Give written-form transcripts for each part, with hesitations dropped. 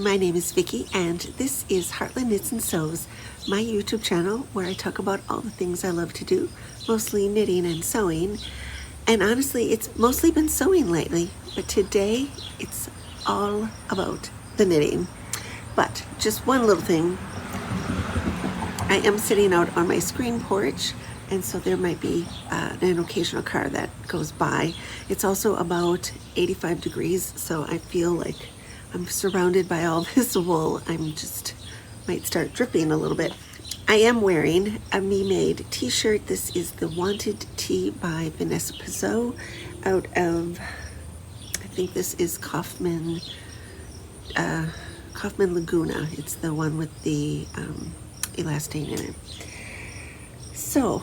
my name is Vicki and this is Heartland Knits and Sews, my YouTube channel where I talk about all the things I love to do, mostly knitting and sewing. And honestly, it's mostly been sewing lately, but today it's all about the knitting. But just one little thing, I am sitting out on my screen porch, and so there might be an occasional car that goes by. It's also about 85 degrees, so I feel like I'm surrounded by all this wool. I'm just might start dripping a little bit. I am wearing a me-made t-shirt. This is the Wanted Tee by Vanessa Pizzot out of, I think this is Kaufman Laguna. It's the one with the elastane in it. So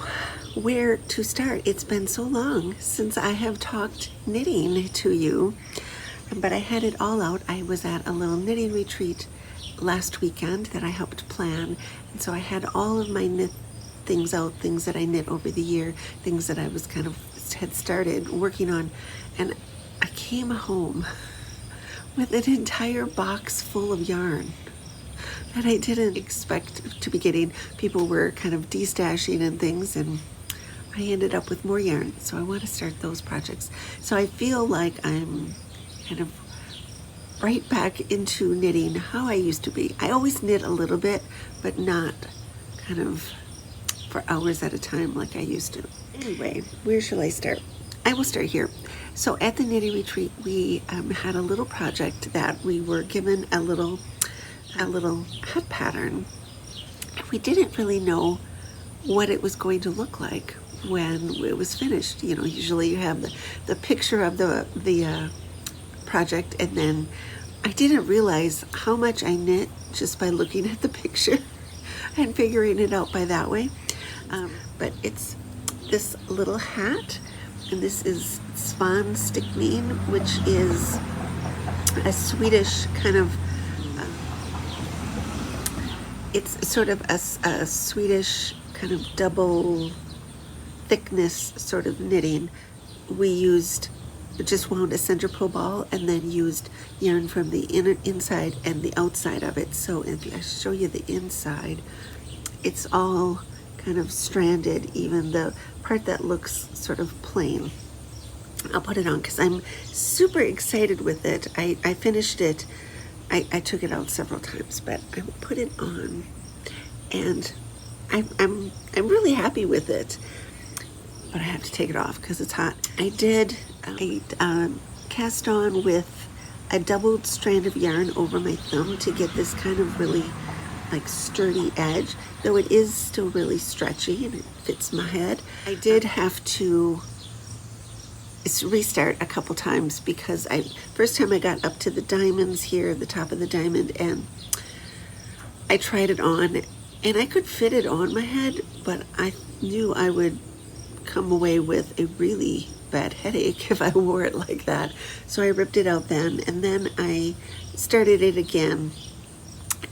where to start? It's been so long since I have talked knitting to you, but I had it all out. I was at a little knitting retreat last weekend that I helped plan, and so I had all of my knit things out, things that I knit over the year, things that I was kind of had started working on, and I came home with an entire box full of yarn that I didn't expect to be getting. People were kind of destashing and things, and I ended up with more yarn, so I want to start those projects. So I feel like I'm kind of right back into knitting how I used to be. I always knit a little bit, but not kind of for hours at a time like I used to. Anyway, where shall I start? I will start here. So at the knitting retreat, we had a little project that we were given a little hat pattern. We didn't really know what it was going to look like when it was finished. You know, usually you have the picture of the project, and then I didn't realize how much I knit just by looking at the picture and figuring it out by that way. But it's this little hat, and this is Svan Stickning, which is a Swedish kind of it's sort of a Swedish kind of double thickness sort of knitting. We just wound a center pole ball and then used yarn from the inside and the outside of it. So if I show you the inside, it's all kind of stranded, even the part that looks sort of plain. I'll put it on because I'm super excited with it. I finished it. I took it out several times, but I put it on, and I'm really happy with it. But I have to take it off because it's hot. I cast on with a doubled strand of yarn over my thumb to get this kind of really like sturdy edge, though it is still really stretchy and it fits my head. I did have to restart a couple times because first time I got up to the diamonds here, the top of the diamond, and I tried it on and I could fit it on my head, but I knew I would come away with a really bad headache if I wore it like that. So I ripped it out then, and then I started it again.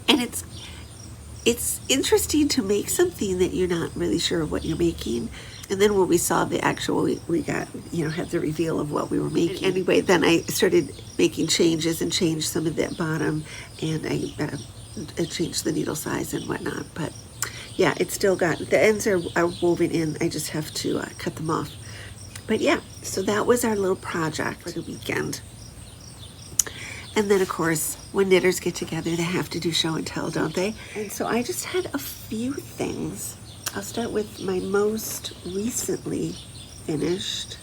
And it's interesting to make something that you're not really sure of what you're making. And then when we saw the actual, we got, had the reveal of what we were making. Anyway, then I started making changes and changed some of that bottom, and I changed the needle size and whatnot. But yeah, it's still got, the ends are woven in. I just have to cut them off. But yeah, so that was our little project for the weekend. And then of course, when knitters get together, they have to do show and tell, don't they? And so I just had a few things. I'll start with my most recently finished.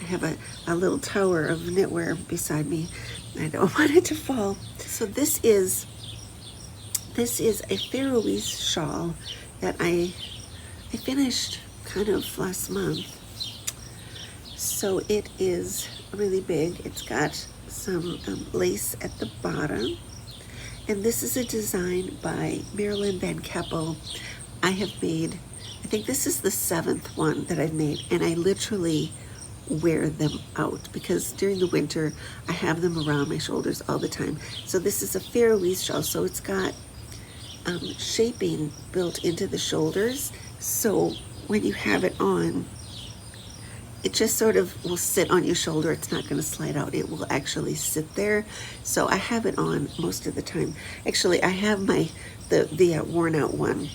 I have a little tower of knitwear beside me. I don't want it to fall. So this is a Faroese shawl that I finished kind of last month. So it is really big. It's got some lace at the bottom. And this is a design by Marilyn Van Keppel. I have made, I think this is the 7th one that I've made, and I literally wear them out because during the winter I have them around my shoulders all the time. So this is a Faroese shawl, so it's got shaping built into the shoulders, so when you have it on, it just sort of will sit on your shoulder. It's not going to slide out. It will actually sit there. So I have it on most of the time. Actually, I have the worn out one.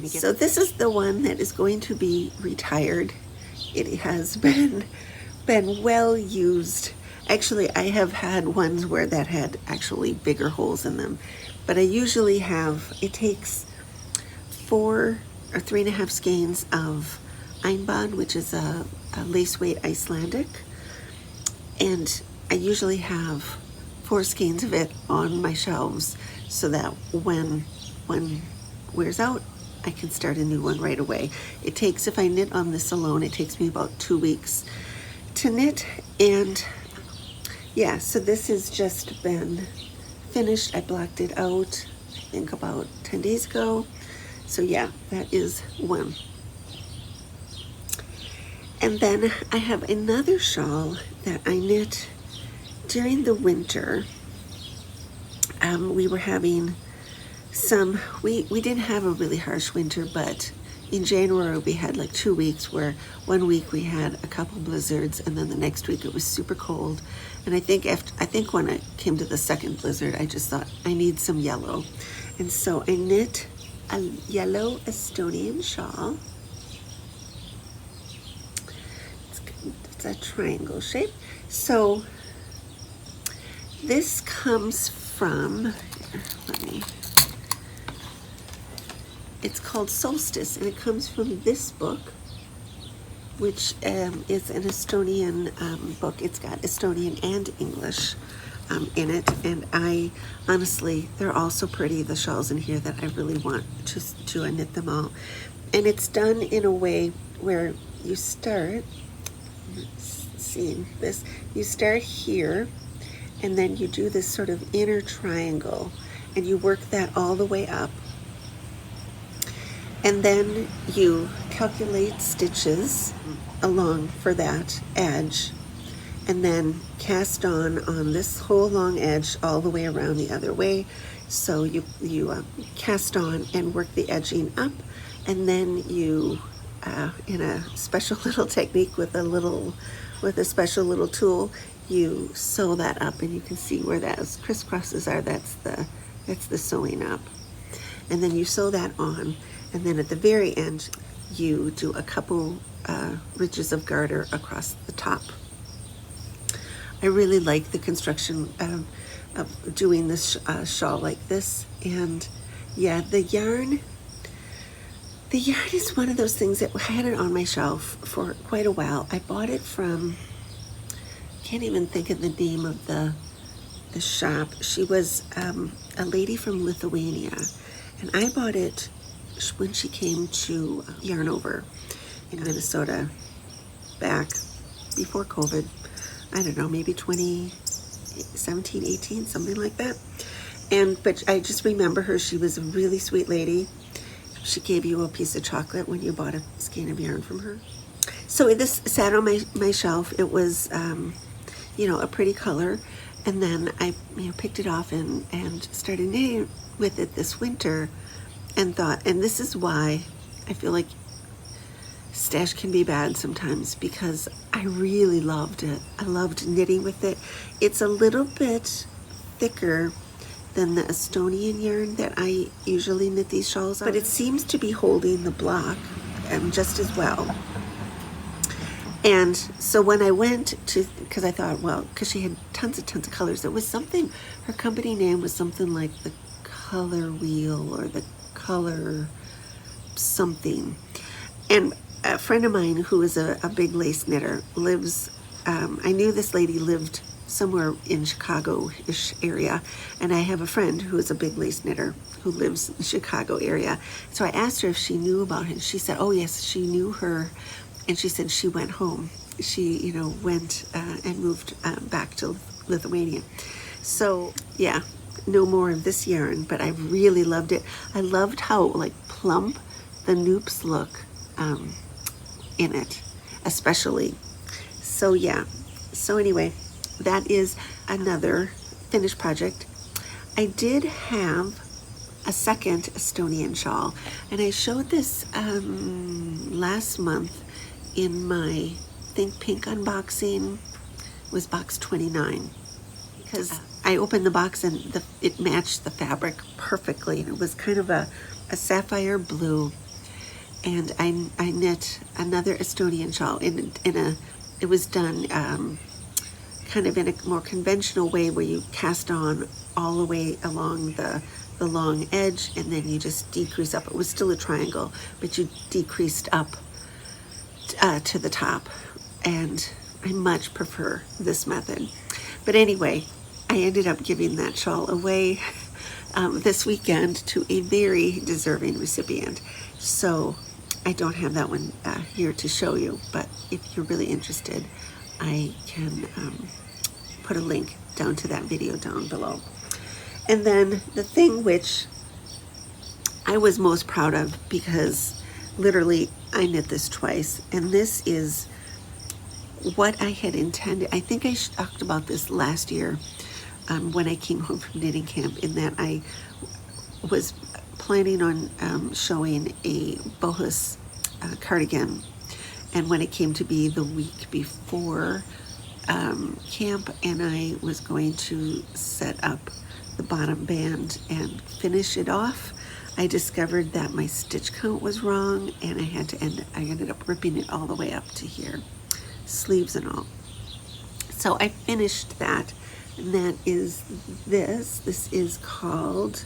So this is the one that is going to be retired. It has been well used. Actually, I have had ones where that had actually bigger holes in them, but I usually have, it takes 4 or 3.5 skeins of Einband, which is a lace weight Icelandic, and I usually have 4 skeins of it on my shelves so that when one wears out, I can start a new one right away. It takes, if I knit on this alone, it takes me about 2 weeks to knit. And yeah, so this has just been finished. I blocked it out, I think about 10 days ago. So yeah, that is one. And then I have another shawl that I knit during the winter. We were having we didn't have a really harsh winter, but in January we had like 2 weeks where one week we had a couple blizzards, and then the next week it was super cold. And I think when I came to the second blizzard, I just thought I need some yellow. And so I knit a yellow Estonian shawl. It's a triangle shape. So this comes from, it's called Solstice, and it comes from this book, which is an Estonian book. It's got Estonian and English in it, and I honestly, they're all so pretty, the shawls in here, that I really want to knit them all. And it's done in a way where you start, seeing this, you start here, and then you do this sort of inner triangle, and you work that all the way up. And then you calculate stitches along for that edge, and then cast on this whole long edge all the way around the other way. So you cast on and work the edging up, and then you, in a special little technique with a special little tool, you sew that up, and you can see where those crisscrosses are. That's the sewing up, and then you sew that on. And then at the very end, you do a couple ridges of garter across the top. I really like the construction of doing this shawl like this. And yeah, the yarn is one of those things that I had it on my shelf for quite a while. I bought it from, can't even think of the name of the shop. She was a lady from Lithuania, and I bought it when she came to Yarn Over in Minnesota back before COVID. I don't know, maybe 2017, 18, something like that. But I just remember her. She was a really sweet lady. She gave you a piece of chocolate when you bought a skein of yarn from her. So this sat on my shelf. It was, a pretty color. And then I picked it off and started knitting with it this winter. And this is why I feel like stash can be bad sometimes, because I really loved it. I loved knitting with it. It's a little bit thicker than the Estonian yarn that I usually knit these shawls on, but it seems to be holding the block just as well. And so when I went to, because I thought, well, because she had tons of colors, it was something, her company name was something like the Color Wheel or the Color something. And a friend of mine who is a big lace knitter lives, I knew this lady lived somewhere in Chicago-ish area, and I have a friend who is a big lace knitter who lives in the Chicago area. So I asked her if she knew about it. She said, oh yes, she knew her, and she said she went home. She, went and moved back to Lithuania. So yeah, no more of this yarn, but I really loved it. I loved how plump the noops look in it, especially. So yeah, so anyway, that is another finished project. I did have a second Estonian shawl, and I showed this last month in my Think Pink unboxing was box 29, because I opened the box and it matched the fabric perfectly. And it was kind of a sapphire blue, and I knit another Estonian shawl it was done kind of in a more conventional way, where you cast on all the way along the long edge, and then you just decrease up. It was still a triangle, but you decreased up to the top, and I much prefer this method. But anyway, I ended up giving that shawl away this weekend to a very deserving recipient. So I don't have that one here to show you, but if you're really interested, I can put a link down to that video down below. And then the thing which I was most proud of, because literally I knit this twice, and this is what I had intended. I think I talked about this last year when I came home from knitting camp, in that I was planning on showing a bohus cardigan, and when it came to be the week before camp, and I was going to set up the bottom band and finish it off, I discovered that my stitch count was wrong, and I ended up ripping it all the way up to here, sleeves and all. So I finished that, and that is this. This is called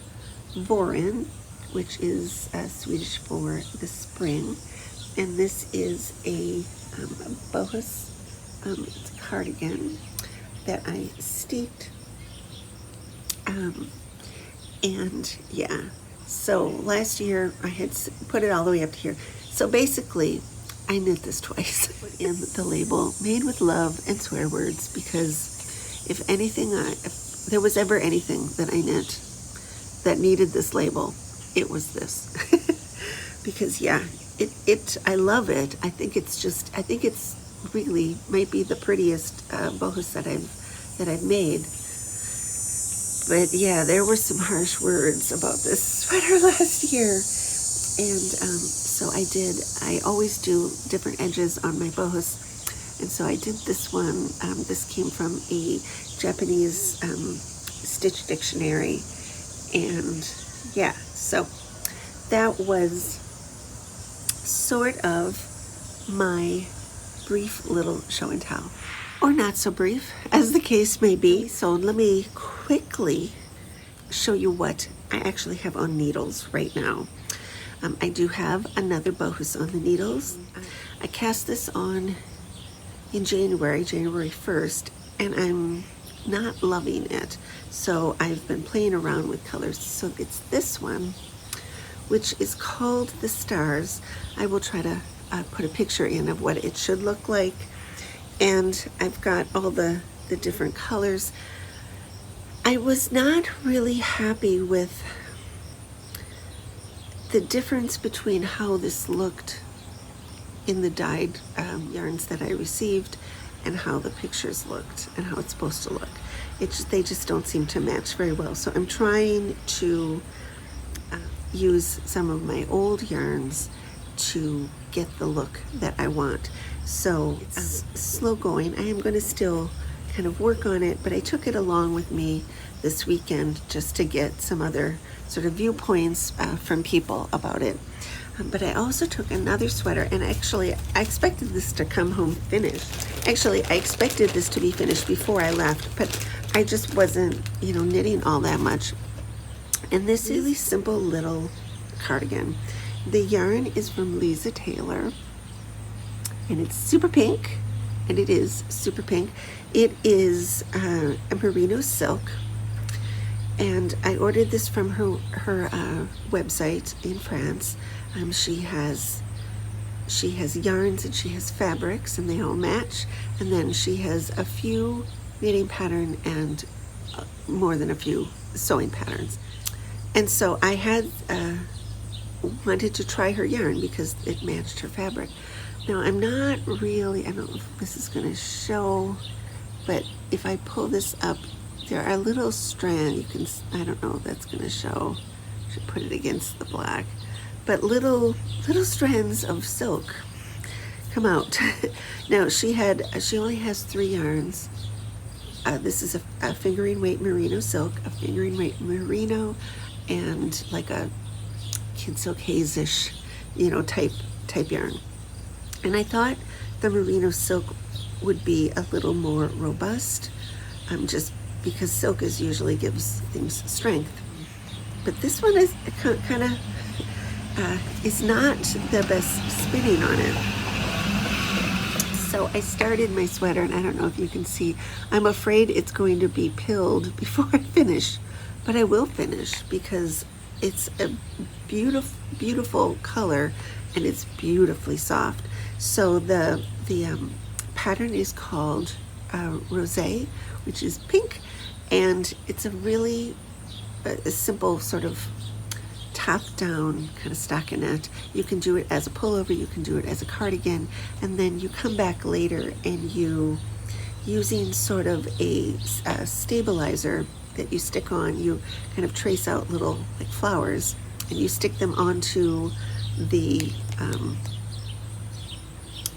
Våren, which is Swedish for the spring, and this is a bohus it's a cardigan that I steeped, and yeah. So last year I had put it all the way up to here. So basically, I knit this twice. Put in the label, made with love and swear words, because if there was ever anything that I knit that needed this label, it was this. Because yeah, I love it. I think it's really might be the prettiest bohus that I've made. But yeah, there were some harsh words about this sweater last year. And so I always do different edges on my bohus. And so I did this one. This came from a Japanese stitch dictionary. And yeah, so that was sort of my brief little show and tell. Or not so brief, as the case may be. So let me quickly show you what I actually have on needles right now. I do have another bohus on the needles. I cast this on in January 1st, and I'm not loving it. So I've been playing around with colors. So it's this one, which is called The Stars. I will try to put a picture in of what it should look like. And I've got all the different colors. I was not really happy with the difference between how this looked in the dyed yarns that I received and how the pictures looked and how it's supposed to look. They just don't seem to match very well. So I'm trying to use some of my old yarns to get the look that I want. So it's slow going. I am going to still kind of work on it, but I took it along with me this weekend just to get some other sort of viewpoints from people about it. But I also took another sweater, and actually I expected this to come home finished. Actually, I expected this to be finished before I left, but I just wasn't, knitting all that much. And this is a really simple little cardigan. The yarn is from Lisa Taylor, and it's super pink, and it is super pink. It is a merino silk, and I ordered this from her website in France. She has yarns and she has fabrics, and they all match. And then she has a few knitting pattern and more than a few sewing patterns. And so I had wanted to try her yarn because it matched her fabric. Now I'm not really, I don't know if this is going to show, but if I pull this up, there are little strands. I don't know if that's going to show. I should put it against the black. But little strands of silk come out. Now she only has 3 yarns. This is a fingering weight merino silk, a fingering weight merino, and like a kid silk haze-ish, type yarn. And I thought the merino silk would be a little more robust, just because silk usually gives things strength. But this one is kind of is not the best spinning on it. So I started my sweater, and I don't know if you can see, I'm afraid it's going to be pilled before I finish, but I will finish because it's a beautiful, beautiful color, and it's beautifully soft. So the pattern is called Rosé, which is pink, and it's a really a simple sort of top-down kind of stockinette. You can do it as a pullover, you can do it as a cardigan, and then you come back later and you, using sort of a stabilizer that you stick on, you kind of trace out little like flowers, and you stick them onto the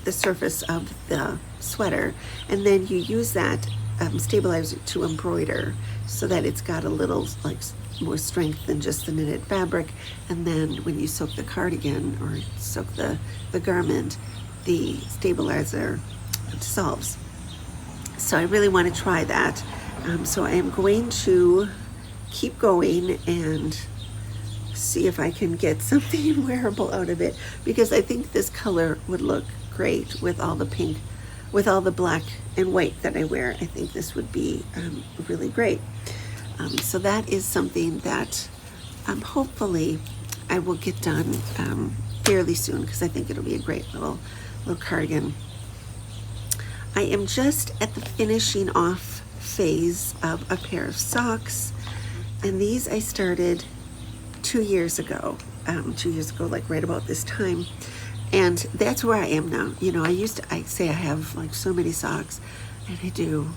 surface of the sweater, and then you use that stabilizer to embroider so that it's got a little like more strength than just the knitted fabric. And then when you sew the cardigan or sew the garment, the stabilizer dissolves. So I really want to try that. So I am going to keep going and see if I can get something wearable out of it, because I think this color would look great with all the pink, with all the black and white that I wear. I think this would be really great. So that is something that hopefully I will get done fairly soon, because I think it'll be a great little cardigan. I am just at the finishing off phase of a pair of socks, and these I started 2 years ago, like right about this time. And that's where I am now. I say I have like so many socks, and I do.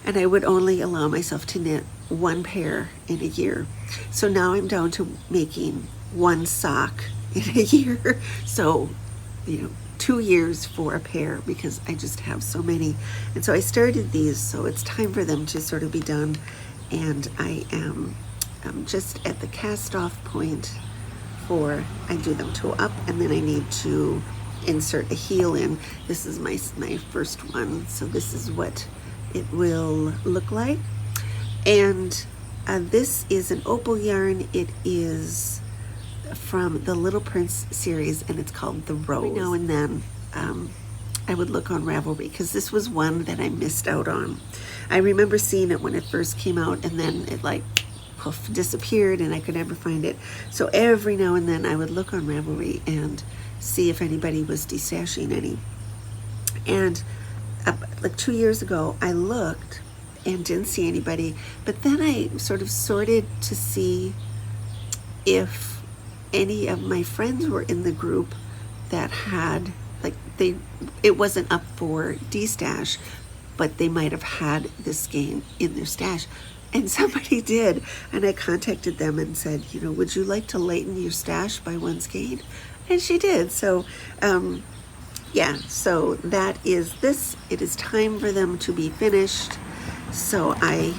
And I would only allow myself to knit 1 pair in a year. So now I'm down to making 1 sock in a year. So, 2 years for a pair, because I just have so many. And so I started these, so it's time for them to sort of be done. And I am just at the cast off point. I do them toe up, and then I need to insert a heel in. This is my first one, so this is what it will look like. And this is an opal yarn. It is from the Little Prince series, and it's called The Rose. Every now and then I would look on Ravelry, because this was one that I missed out on. I remember seeing it when it first came out, and then it like poof, disappeared, and I could never find it. So every now and then I would look on Ravelry and see if anybody was destashing any. And like 2 years ago, I looked and didn't see anybody, but then I sort of sorted to see if any of my friends were in the group that had, like, it wasn't up for destash, but they might have had this skein in their stash. And somebody did, and I contacted them and said, would you like to lighten your stash by 1 skein? And she did. So, yeah, so that is this. It is time for them to be finished. So I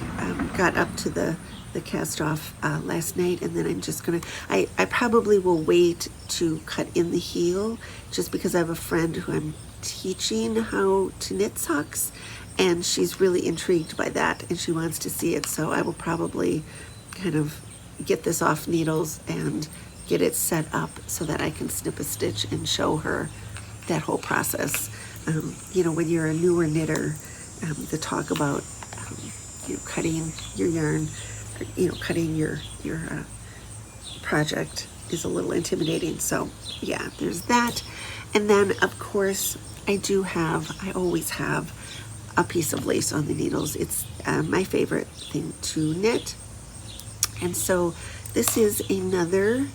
got up to the cast off last night, and then I'm just gonna, I probably will wait to cut in the heel, just because I have a friend who I'm teaching how to knit socks, and she's really intrigued by that, and she wants to see it. So I will probably kind of get this off needles and get it set up so that I can snip a stitch and show her that whole process. When you're a newer knitter, the talk about cutting your yarn, cutting your project is a little intimidating. So yeah, there's that. And then of course I always have a piece of lace on the needles. It's my favorite thing to knit. And so this is another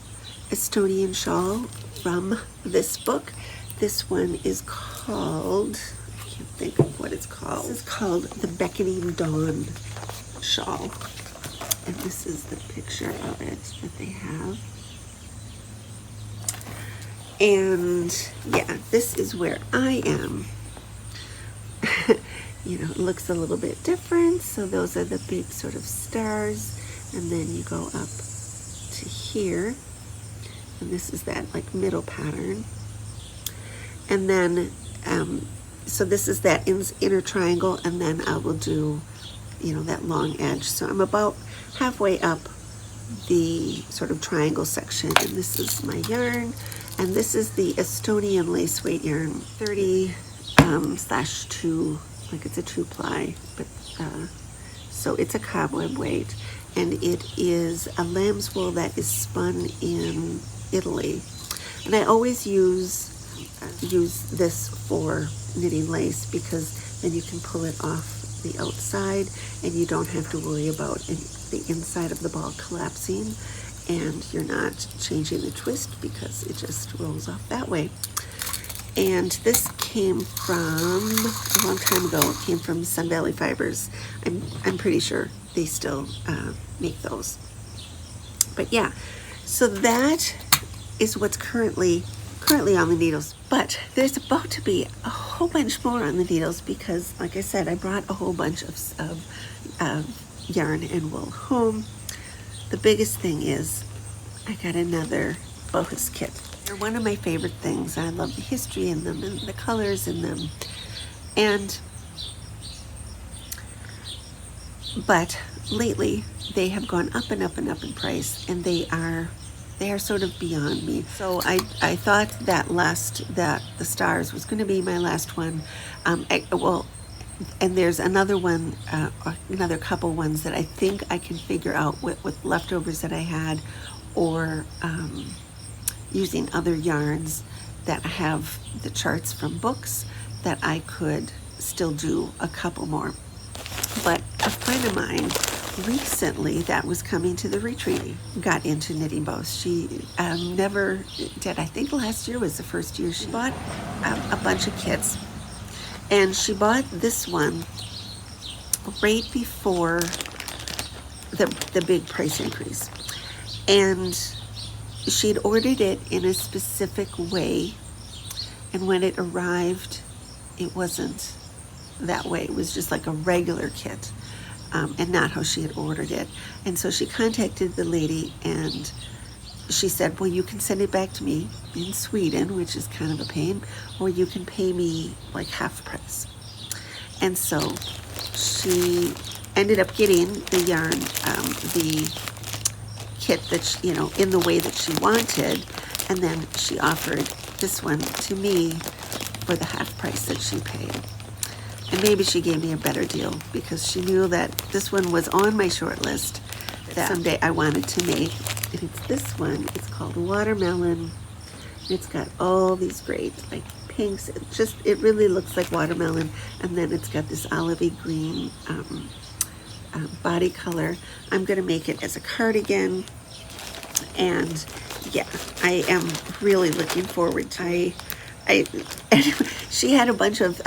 Estonian shawl from this book. This one is called, I can't think of what it's called. This is called the Beckoning Dawn shawl. And this is the picture of it that they have. And yeah, this is where I am. You know, it looks a little bit different. So those are the big sort of stars. And then you go up to here. And this is that like middle pattern. And then, so this is that inner triangle. And then I will do, you know, that long edge. So I'm about halfway up the sort of triangle section. And this is my yarn. And this is the Estonian lace weight yarn, 30/2, like it's a 2-ply, but so it's a cobweb weight, and it is a lamb's wool that is spun in Italy. And I always use this for knitting lace, because then you can pull it off the outside, and you don't have to worry about the inside of the ball collapsing. And you're not changing the twist because it just rolls off that way. And this came from a long time ago. It came from Sun Valley Fibers. I'm pretty sure they still make those. But yeah, so that is what's currently on the needles. But there's about to be a whole bunch more on the needles, because, like I said, I brought a whole bunch of yarn and wool home. The biggest thing is I got another bohus kit. They're one of my favorite things. I love the history in them and the colors in them. But lately they have gone up and up and up in price, and they are sort of beyond me. So I thought that the stars was going to be my last one. And there's another one, another couple ones that I think I can figure out with leftovers that I had, or using other yarns that have the charts from books, that I could still do a couple more. But a friend of mine recently that was coming to the retreat got into knitting bows. She never did. I think last year was the first year she bought a bunch of kits. And she bought this one right before the big price increase. And she'd ordered it in a specific way. And when it arrived, it wasn't that way. It was just like a regular kit, and not how she had ordered it. And so she contacted the lady, and she said, well, you can send it back to me in Sweden, which is kind of a pain, or you can pay me like half price. And so she ended up getting the yarn, the kit that she, in the way that she wanted, and then she offered this one to me for the half price that she paid. And maybe she gave me a better deal, because she knew that this one was on my short list that someday I wanted to make. And it's this one. It's called Watermelon. It's got all these great like pinks. It really looks like watermelon. And then it's got this olivey green body color. I'm going to make it as a cardigan. And yeah, I am really looking forward to it. She had a bunch of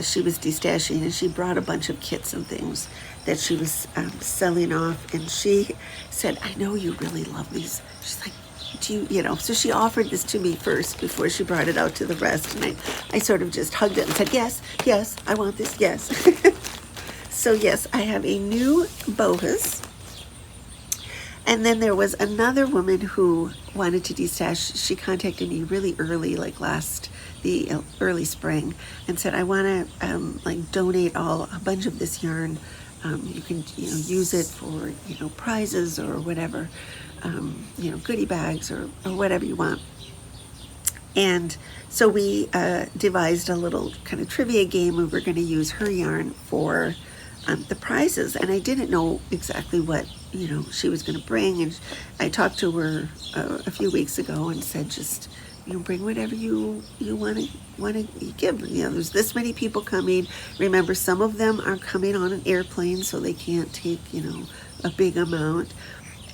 she was destashing, and she brought a bunch of kits and things that she was selling off. And she said, I know you really love these. She's like, do you, so she offered this to me first before she brought it out to the rest. And I sort of just hugged it and said, yes, I want this, yes. So yes, I have a new bohus. And then there was another woman who wanted to destash. She contacted me really early, like the early spring, and said, I want to donate a bunch of this yarn. You can use it for prizes or whatever, goodie bags or whatever you want. And so we devised a little kind of trivia game. We were going to use her yarn for the prizes, and I didn't know exactly what she was going to bring. And I talked to her a few weeks ago and said, just bring whatever you want to give. There's this many people coming. Remember, some of them are coming on an airplane, so they can't take a big amount.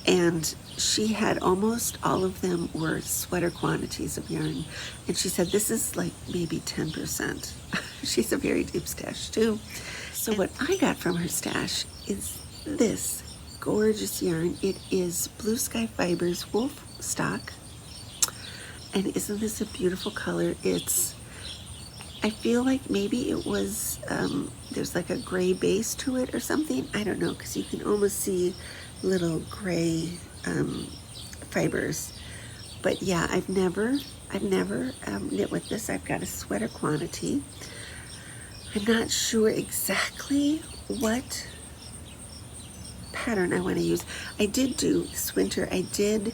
And she had almost all of them were sweater quantities of yarn, and she said this is like maybe 10%. She's a very deep stash too. So what I got from her stash is this gorgeous yarn. It is Blue Sky Fibers Wolf Stock, And isn't this a beautiful color? I feel like maybe it was, there's like a gray base to it or something. I don't know, because you can almost see little gray fibers. But yeah, I've never knit with this. I've got a sweater quantity. I'm not sure exactly what pattern I want to use. I did do this winter, I did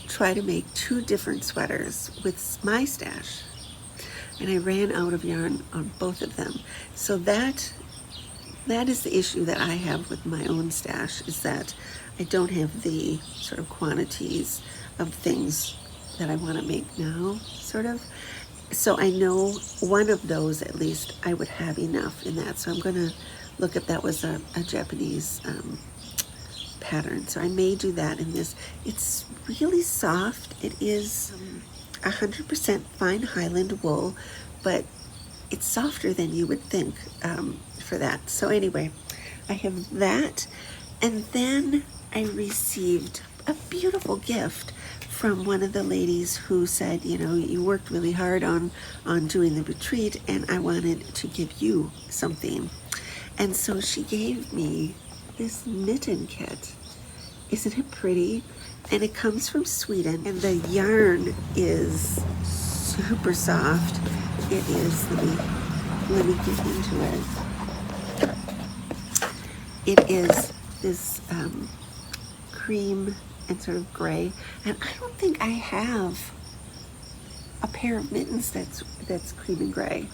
try to make 2 different sweaters with my stash, and I ran out of yarn on both of them. So that is the issue that I have with my own stash, is that I don't have the sort of quantities of things that I want to make now, sort of. So I know one of those at least I would have enough in that. So I'm going to look if that was a Japanese pattern. So I may do that in this. It's really soft. It is 100% fine Highland wool, but it's softer than you would think for that. So anyway, I have that. And then I received a beautiful gift from one of the ladies who said, you know, you worked really hard on doing the retreat, and I wanted to give you something. And so she gave me this mitten kit. Isn't it pretty? And it comes from Sweden, and the yarn is super soft. It is, let me get into it. It is this cream and sort of gray, and I don't think I have a pair of mittens that's cream and gray.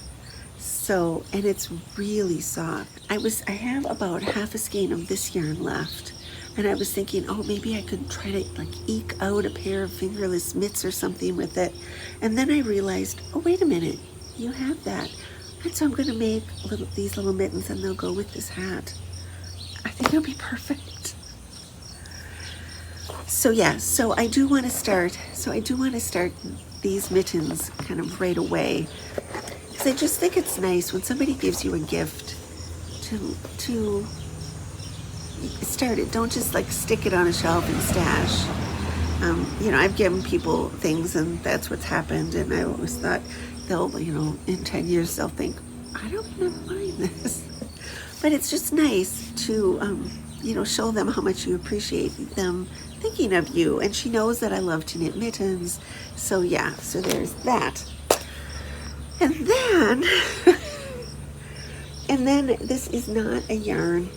So, and it's really soft. I have about half a skein of this yarn left, and I was thinking, oh, maybe I could try to like eke out a pair of fingerless mitts or something with it. And then I realized, oh, wait a minute, you have that. And so I'm going to make these little mittens, and they'll go with this hat. I think it'll be perfect. So yeah, so I do want to start these mittens kind of right away, because I just think it's nice when somebody gives you a gift to start it. Don't just like stick it on a shelf and stash. You know, I've given people things and that's what's happened, and I always thought they'll, you know, in 10 years they'll think, I don't never mind this. But it's just nice to, you know, show them how much you appreciate them thinking of you. And she knows that I love to knit mittens. So yeah, so there's that. And then, and then this is not a yarn,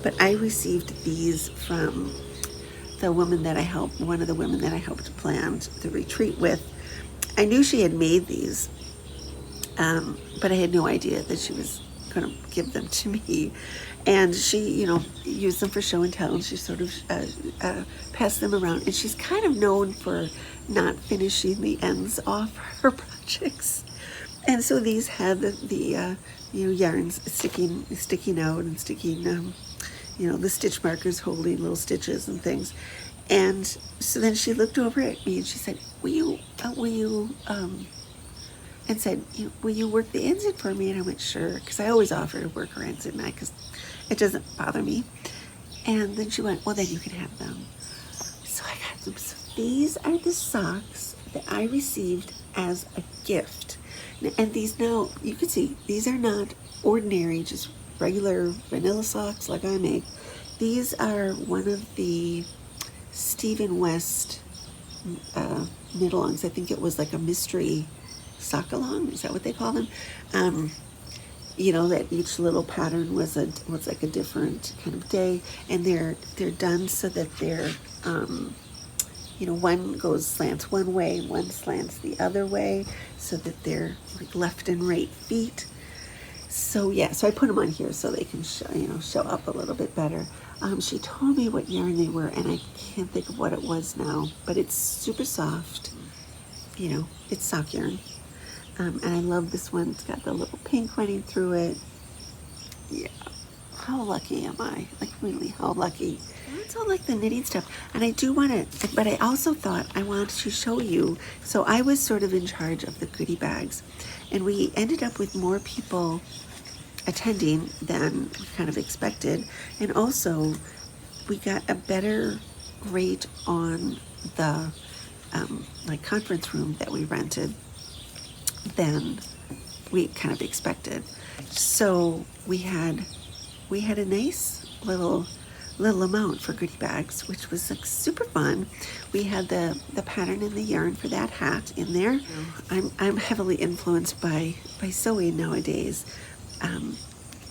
but I received these from the woman that I helped, one of the women that I helped plan the retreat with. I knew she had made these, but I had no idea that she was going to give them to me. And she, you know, used them for show and tell, and she sort of passed them around. And she's kind of known for not finishing the ends off her projects. And so these had the you know, yarns sticking out and sticking, you know, the stitch markers holding little stitches and things. And so then she looked over at me and she said, will you and said, will you work the ends in for me? And I went, sure, because I always offer to work her ends in, because it doesn't bother me. And then she went, well, then you can have them. So I got them. So these are the socks that I received as a gift. And these now, you can see, these are not ordinary, just regular vanilla socks like I make. These are one of the Stephen West knit-alongs. I think it was like a mystery sock along, is that what they call them? You know, that each little pattern was like a different kind of day, and they're done so that they're you know, one slants one way, one slants the other way, so that they're like left and right feet. So yeah, so I put them on here so they can show up a little bit better. She told me what yarn they were, and I can't think of what it was now, but it's super soft. You know, it's sock yarn. And I love this one. It's got the little pink running through it. Yeah, how lucky am I? Like, really, how lucky? That's all like the knitting stuff. And I do want to, but I also thought I wanted to show you. So I was sort of in charge of the goodie bags, and we ended up with more people attending than we kind of expected. And also, we got a better rate on the like conference room that we rented than we kind of expected. So we had a nice little amount for goodie bags, which was like super fun. We had the pattern and the yarn for that hat in there. I'm heavily influenced by sewing nowadays,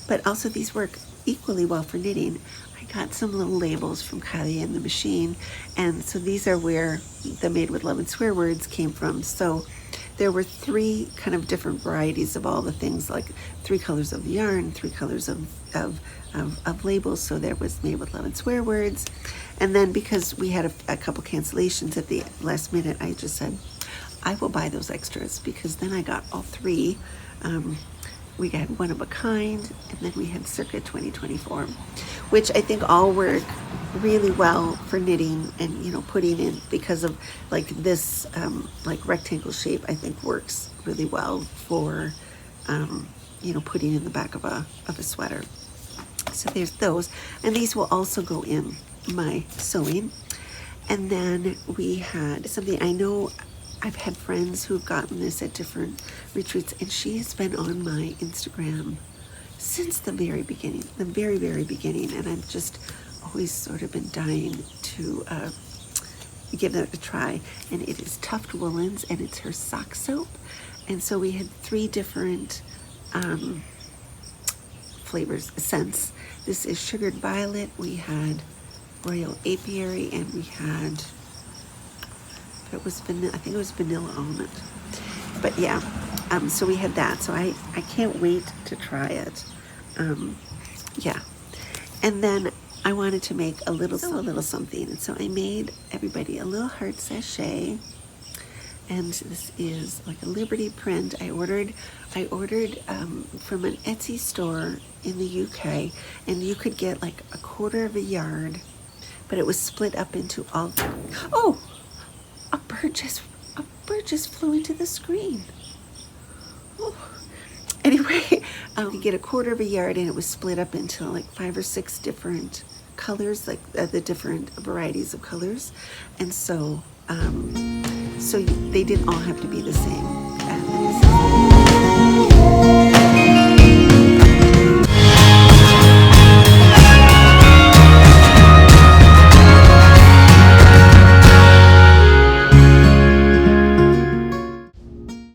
but also these work equally well for knitting. I got some little labels from Kylie and the machine, and so these are where the Made with Love and Swear words came from. So there were 3 kind of different varieties of all the things, like 3 colors of yarn, 3 colors of labels. So there was Made with Love and Swear words. And then because we had a couple cancellations at the last minute, I just said, I will buy those extras, because then I got all 3. We had One of a Kind, and then we had Circa 2024, which I think all work really well for knitting and, you know, putting in, because of like this like rectangle shape, I think works really well for you know, putting in the back of a sweater. So there's those, and these will also go in my sewing. And then we had something, I know I've had friends who've gotten this at different retreats, and she has been on my Instagram since the very beginning, very beginning, and I've just always sort of been dying to give it a try. And it is Tuft Woolens, and it's her sock soap. And so we had 3 different flavors, scents. This is Sugared Violet, we had Royal Apiary, and we had, it was vanilla, I think it was Vanilla Almond. But yeah, so we had that. So I can't wait to try it. Yeah. And then I wanted to make a little something. And so I made everybody a little heart sachet. And this is like a Liberty print. I ordered from an Etsy store in the UK, and you could get like a 1/4 of a yard, but it was split up into all. Oh, a bird just flew into the screen. Oh. Anyway, you get a 1/4 of a yard, and it was split up into like 5 or 6 different colors, like the different varieties of colors, and so. They didn't all have to be the same.